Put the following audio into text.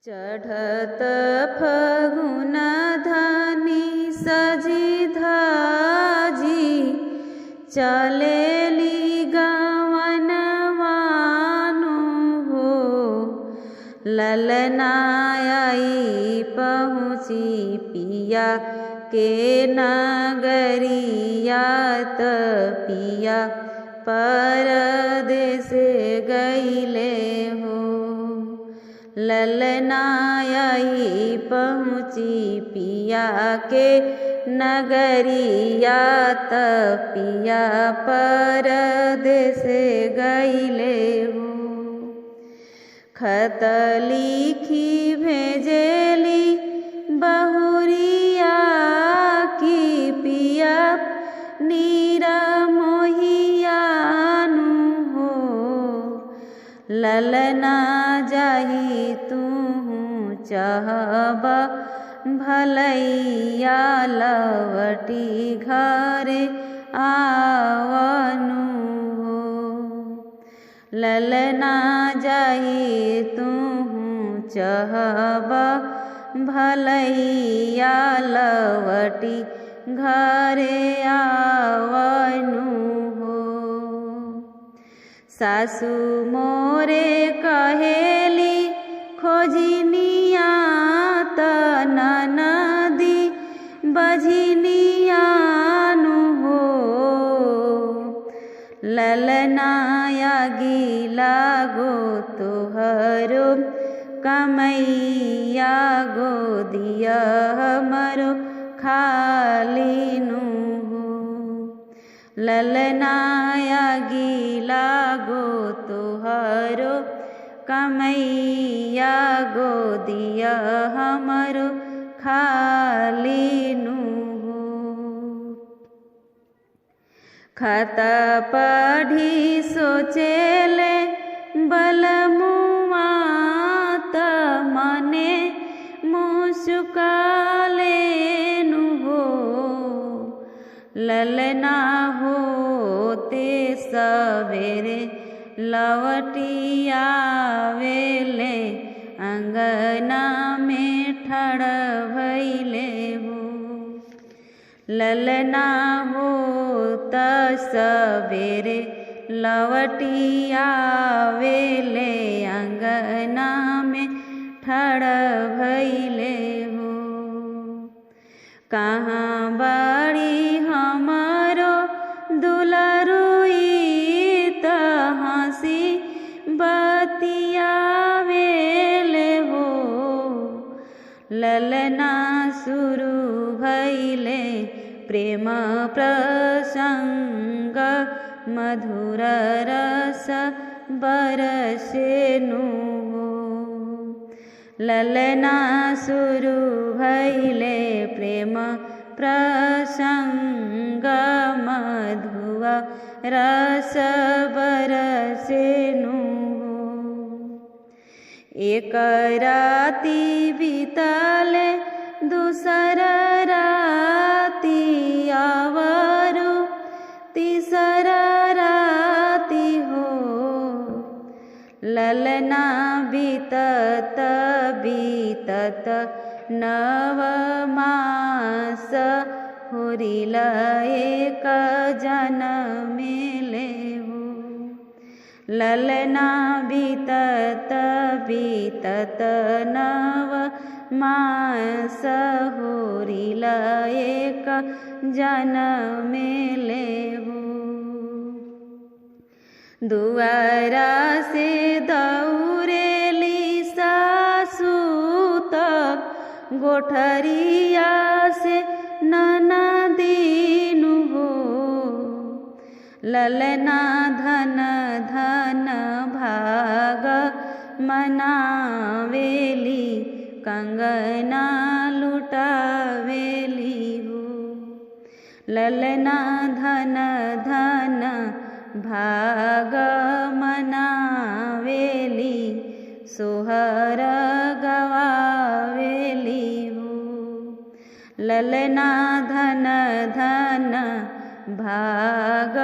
चढ़त फगुन धनी सजी धाजी चलेली गवन वानु हो। ललना आई पहुँची पिया के नगरिया त पिया परदेस गईले हो। ललना आई पहुँची पिया के नगरिया त पिया परदेस गईले हो। खत लिखी भेजेली बहुरिया की पिया नीरा मोहियानु हो। ललना जाही तू चाहबा भलैया लवटी घरे आवनु हो। ललना जाही तू चाहबा भलैया लवटी घरे आवनु हो। सासु मोरे कहेली खोजिनिया त ननदी बझिनियानु हो। ललना गिला गो तोहरो कमैया गोदिया हमरो खालीनु हो। ललना गिला गो तोहरो कमैया गोदिया हमरो खालीनु हो। खत पढ़ी सोचेले बलमुआ त मने मुस्कालेनु हो। ललना होते सवेरे लवटी आवेले अंगना में ठड़ भइले हो। ललना होत सवेरे लवटी आवेले अंगना में ठड़ भइले हो। कहाँ बड़ी हमारो दुलरुई त हंसी बतियावेले हो। ललना शुरू भइले प्रेम प्रसंग मधुर रस बरसेनु हो। ललना शुरू भइले प्रेम प्रसंग मधुर रस बरसेनु हो। एक राती बीतले दूसर राती आवरु तीसर राती हो। ललना बीतत बीतत नव मास होरिल एक जनमेले हो। ललना बीतत बीतत नव मास होरिल एक जनमेले हो। दुआरा से दौड़ेली सासु त गोठरिया से ननदीनु हो। ललना धन धन भाग मनावेली कंगना लुटावेली हो। ललना धन धन भाग मनावेली सोहर गवावेली हो। ललना धन धन भाग